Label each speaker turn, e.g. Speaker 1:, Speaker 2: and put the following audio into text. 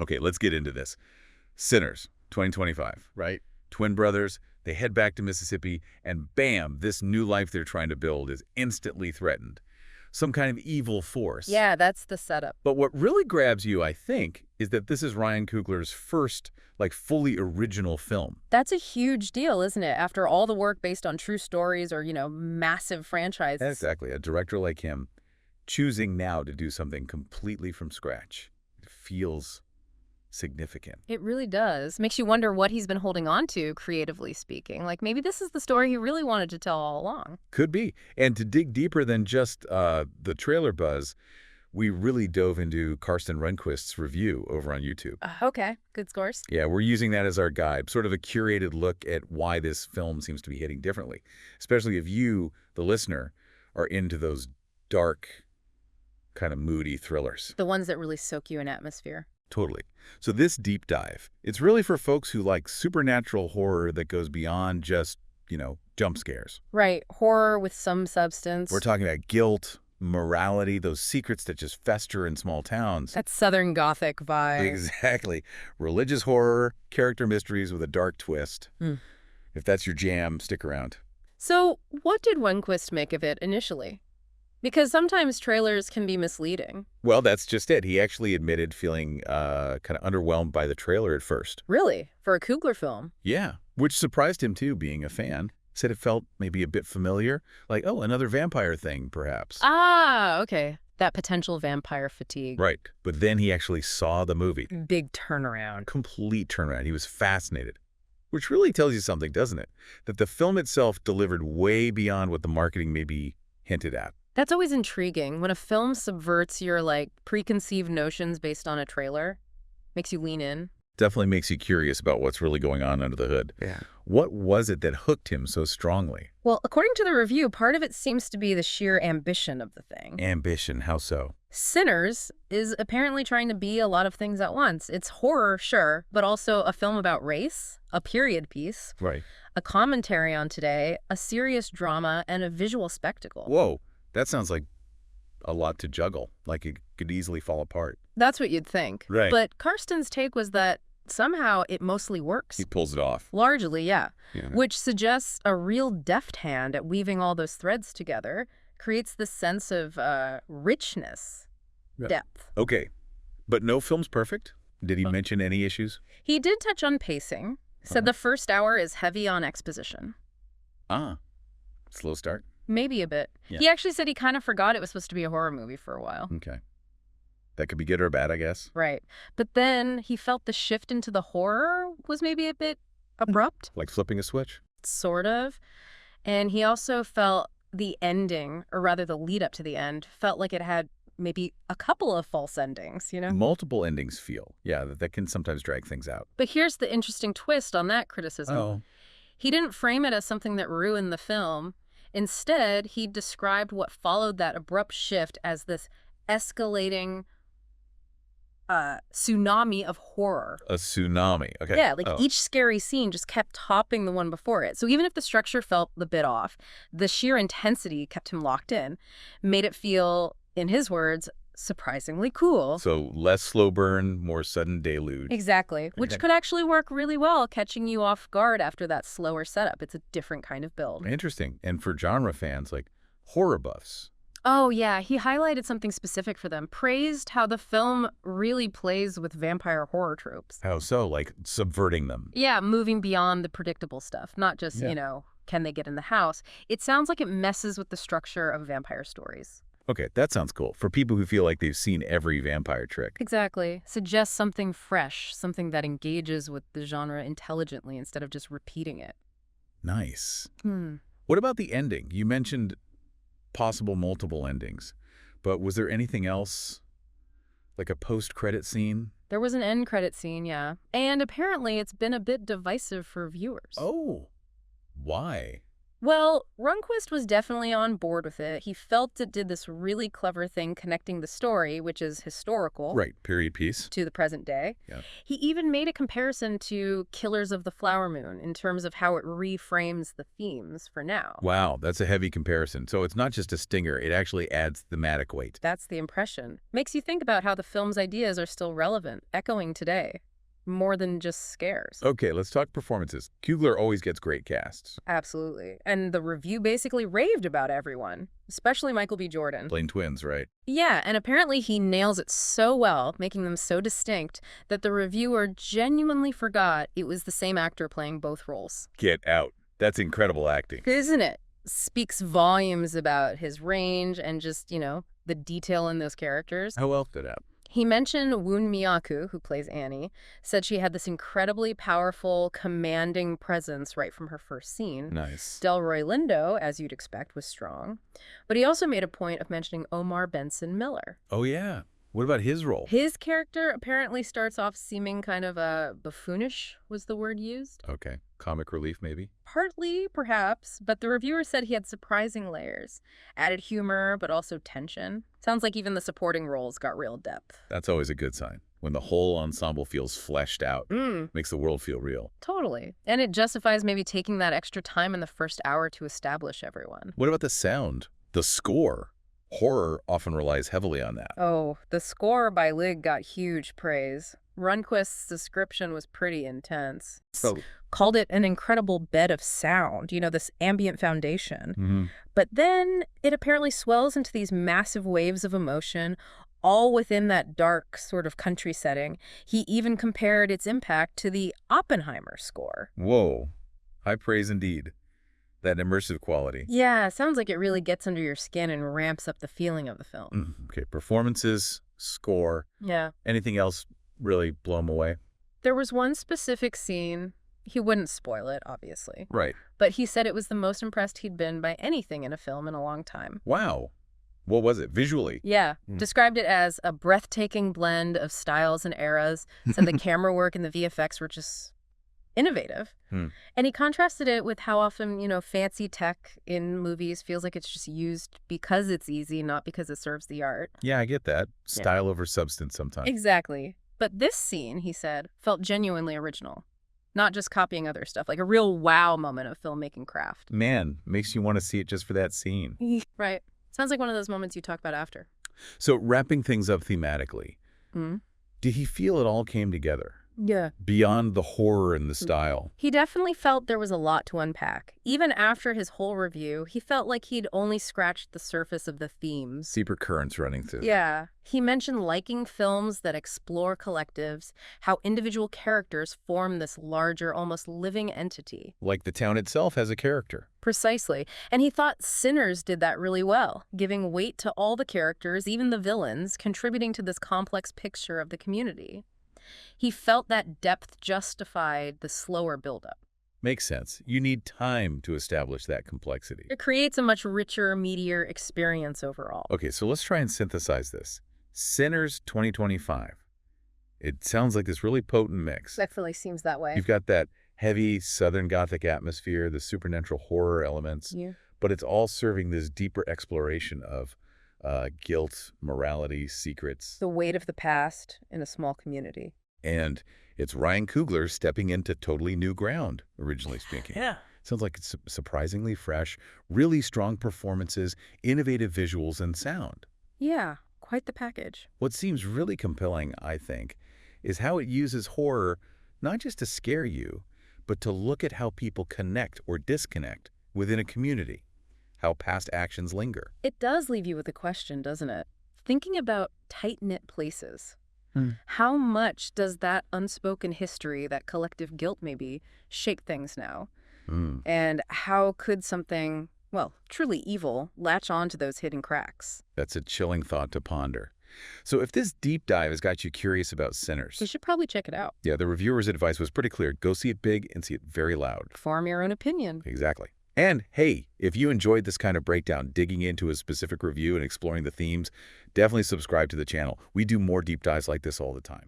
Speaker 1: Okay, let's get into this. Sinners, 2025, right? Twin brothers, they head back to Mississippi, and bam, this new life they're trying to build is instantly threatened. Some kind of evil force.
Speaker 2: Yeah, that's the setup.
Speaker 1: But what really grabs you, I think, is that this is Ryan Coogler's first, fully original film.
Speaker 2: That's a huge deal, isn't it? After all the work based on true stories or, massive franchises.
Speaker 1: Exactly. A director like him choosing now to do something completely from scratch. It feels significant.
Speaker 2: It really does. Makes you wonder what he's been holding on to, creatively speaking. Like, maybe this is the story he really wanted to tell all along.
Speaker 1: Could be. And to dig deeper than just the trailer buzz, we really dove into Karsten Rundquist's review over on YouTube.
Speaker 2: Okay, good scores.
Speaker 1: Yeah, we're using that as our guide, sort of a curated look at why this film seems to be hitting differently, especially if you, the listener, are into those dark, kind of moody thrillers.
Speaker 2: The ones that really soak you in atmosphere.
Speaker 1: Totally. So this deep dive, it's really for folks who like supernatural horror that goes beyond just, jump scares.
Speaker 2: Right, horror with some substance.
Speaker 1: We're talking about guilt, morality, those secrets that just fester in small towns.
Speaker 2: That Southern Gothic vibe.
Speaker 1: Exactly. Religious horror, character mysteries with a dark twist. If that's your jam, stick around.
Speaker 2: So, what did Rundquist make of it initially? Because sometimes trailers can be misleading.
Speaker 1: Well, that's just it. He actually admitted feeling kind of underwhelmed by the trailer at first.
Speaker 2: Really? For a Coogler film?
Speaker 1: Yeah, which surprised him too, being a fan. Said it felt maybe a bit familiar, like, oh, another vampire thing, perhaps.
Speaker 2: Ah, okay. That potential vampire fatigue.
Speaker 1: Right. But then he actually saw the movie.
Speaker 2: Big turnaround.
Speaker 1: Complete turnaround. He was fascinated. Which really tells you something, doesn't it? That the film itself delivered way beyond what the marketing maybe hinted at.
Speaker 2: That's always intriguing. When a film subverts your, preconceived notions based on a trailer, makes you lean in.
Speaker 1: Definitely makes you curious about what's really going on under the hood.
Speaker 3: Yeah.
Speaker 1: What was it that hooked him so strongly?
Speaker 2: Well, according to the review, part of it seems to be the sheer ambition of the thing.
Speaker 1: Ambition, how so?
Speaker 2: Sinners is apparently trying to be a lot of things at once. It's horror, sure, but also a film about race, a period piece,
Speaker 1: Right.
Speaker 2: a commentary on today, a serious drama, and a visual spectacle.
Speaker 1: Whoa, that sounds like a lot to juggle, like it could easily fall apart.
Speaker 2: That's what you'd think.
Speaker 1: Right.
Speaker 2: But Karsten's take was that somehow it mostly works.
Speaker 1: He pulls it off.
Speaker 2: Largely, yeah.
Speaker 3: Yeah.
Speaker 2: Which suggests a real deft hand at weaving all those threads together, creates this sense of richness,
Speaker 1: Yeah.
Speaker 2: depth.
Speaker 1: Okay, but no film's perfect? Did he mention any issues?
Speaker 2: He did touch on pacing, said the first hour is heavy on exposition.
Speaker 1: Ah, slow start?
Speaker 2: Maybe a bit.
Speaker 1: Yeah.
Speaker 2: He actually said he kind of forgot it was supposed to be a horror movie for a while.
Speaker 1: Okay. That could be good or bad, I guess.
Speaker 2: Right. But then he felt the shift into the horror was maybe a bit abrupt,
Speaker 1: Like flipping a switch?
Speaker 2: sort of. And he also felt the ending, or rather the lead up to the end, felt like it had maybe a couple of false endings,
Speaker 1: Multiple endings feel. Yeah, that can sometimes drag things out.
Speaker 2: But here's the interesting twist on that criticism.
Speaker 1: Oh.
Speaker 2: He didn't frame it as something that ruined the film. Instead, he described what followed that abrupt shift as this escalating tsunami of horror.
Speaker 1: A tsunami. Okay.
Speaker 2: Yeah,
Speaker 1: Oh.
Speaker 2: each scary scene just kept topping the one before it. So even if the structure felt a bit off, the sheer intensity kept him locked in, made it feel, in his words, surprisingly cool.
Speaker 1: So less slow burn, more sudden deluge.
Speaker 2: Exactly, which
Speaker 1: Okay.
Speaker 2: could actually work really well, catching you off guard after that slower setup. It's a different kind of build.
Speaker 1: Interesting. And for genre fans, like horror buffs.
Speaker 2: Oh, yeah, he highlighted something specific for them, praised how the film really plays with vampire horror tropes.
Speaker 1: How so? Like subverting them.
Speaker 2: Yeah, moving beyond the predictable stuff, not just,
Speaker 1: Yeah.
Speaker 2: can they get in the house? It sounds like it messes with the structure of vampire stories.
Speaker 1: Okay, that sounds cool. For people who feel like they've seen every vampire trick.
Speaker 2: Exactly. Suggests something fresh, something that engages with the genre intelligently instead of just repeating it.
Speaker 1: Nice. What about the ending? You mentioned possible multiple endings, but was there anything else? Like a post-credit scene?
Speaker 2: There was an end credit scene, yeah. And apparently it's been a bit divisive for viewers.
Speaker 1: Oh, why?
Speaker 2: Well, Rundquist was definitely on board with it. He felt it did this really clever thing connecting the story, which is historical,
Speaker 1: Right, period piece.
Speaker 2: to the present day.
Speaker 1: Yeah.
Speaker 2: He even made a comparison to Killers of the Flower Moon in terms of how it reframes the themes for now.
Speaker 1: Wow, that's a heavy comparison. So it's not just a stinger, it actually adds thematic weight.
Speaker 2: That's the impression. Makes you think about how the film's ideas are still relevant, echoing today, more than just scares.
Speaker 1: Okay, let's talk performances. Coogler always gets great casts.
Speaker 2: Absolutely. And the review basically raved about everyone, especially Michael B. Jordan.
Speaker 1: Playing twins, right?
Speaker 2: Yeah, and apparently he nails it so well, making them so distinct, that the reviewer genuinely forgot it was the same actor playing both roles.
Speaker 1: Get out. That's incredible acting.
Speaker 2: Isn't it? Speaks volumes about his range and just, the detail in those characters.
Speaker 1: How else did that?
Speaker 2: He mentioned Woon Miyaku, who plays Annie, said she had this incredibly powerful, commanding presence right from her first scene.
Speaker 1: Nice.
Speaker 2: Delroy Lindo, as you'd expect, was strong. But he also made a point of mentioning Omar Benson Miller.
Speaker 1: Oh, yeah. What about his role?
Speaker 2: His character apparently starts off seeming kind of buffoonish, was the word used.
Speaker 1: Okay. Comic relief, maybe?
Speaker 2: Partly, perhaps, but the reviewer said he had surprising layers. Added humor, but also tension. Sounds like even the supporting roles got real depth.
Speaker 1: That's always a good sign. When the whole ensemble feels fleshed out, makes the world feel real.
Speaker 2: Totally. And it justifies maybe taking that extra time in the first hour to establish everyone.
Speaker 1: What about the sound? The score? Horror often relies heavily on that.
Speaker 2: Oh, the score by Lig got huge praise. Rundquist's description was pretty intense.
Speaker 1: So,
Speaker 2: Called it an incredible bed of sound, this ambient foundation.
Speaker 1: mm-hmm.
Speaker 2: But then it apparently swells into these massive waves of emotion, all within that dark sort of country setting. He even compared its impact to the Oppenheimer score.
Speaker 1: Whoa. High praise indeed. That immersive quality.
Speaker 2: Yeah, sounds like it really gets under your skin and ramps up the feeling of the film.
Speaker 1: Okay, performances, score.
Speaker 2: Yeah.
Speaker 1: Anything else really blow him away?
Speaker 2: There was one specific scene. He wouldn't spoil it, obviously.
Speaker 1: Right.
Speaker 2: But he said it was the most impressed he'd been by anything in a film in a long time.
Speaker 1: Wow. What was it? Visually?
Speaker 2: Yeah. Described it as a breathtaking blend of styles and eras. Said the camera work and the VFX were just innovative. And he contrasted it with how often, fancy tech in movies feels like it's just used because it's easy, not because it serves the art.
Speaker 1: Yeah, I get that. Style over substance sometimes.
Speaker 2: Exactly. But this scene, he said, felt genuinely original. Not just copying other stuff, like a real wow moment of filmmaking craft.
Speaker 1: Man, makes you want to see it just for that scene.
Speaker 2: Right. Sounds like one of those moments you talk about after.
Speaker 1: So wrapping things up thematically, did he feel it all came together?
Speaker 2: Yeah.
Speaker 1: Beyond the horror and the style?
Speaker 2: He definitely felt there was a lot to unpack. Even after his whole review, he felt like he'd only scratched the surface of the themes.
Speaker 1: Deeper currents running through.
Speaker 2: Yeah. He mentioned liking films that explore collectives, how individual characters form this larger, almost living entity.
Speaker 1: Like the town itself has a character.
Speaker 2: Precisely. And he thought Sinners did that really well, giving weight to all the characters, even the villains, contributing to this complex picture of the community. He felt that depth justified the slower buildup.
Speaker 1: Makes sense. You need time to establish that complexity.
Speaker 2: It creates a much richer, meatier experience overall.
Speaker 1: Okay, so let's try and synthesize this. Sinners 2025. It sounds like this really potent mix.
Speaker 2: Definitely seems that way.
Speaker 1: You've got that heavy Southern Gothic atmosphere, the supernatural horror elements, but it's all serving this deeper exploration of guilt, morality, secrets.
Speaker 2: The weight of the past in a small community.
Speaker 1: And it's Ryan Coogler stepping into totally new ground, originally speaking.
Speaker 2: Yeah.
Speaker 1: Sounds like it's surprisingly fresh, really strong performances, innovative visuals, and sound.
Speaker 2: Yeah, quite the package.
Speaker 1: What seems really compelling, I think, is how it uses horror not just to scare you, but to look at how people connect or disconnect within a community, how past actions linger.
Speaker 2: It does leave you with a question, doesn't it? Thinking about tight-knit places. How much does that unspoken history, that collective guilt maybe, shape things now? And how could something, well, truly evil, latch on to those hidden cracks?
Speaker 1: That's a chilling thought to ponder. So if this deep dive has got you curious about Sinners,
Speaker 2: You should probably check it out.
Speaker 1: yeah, the reviewer's advice was pretty clear. Go see it big and see it very loud.
Speaker 2: Form your own opinion.
Speaker 1: Exactly. And hey, if you enjoyed this kind of breakdown, digging into a specific review and exploring the themes, definitely subscribe to the channel. We do more deep dives like this all the time.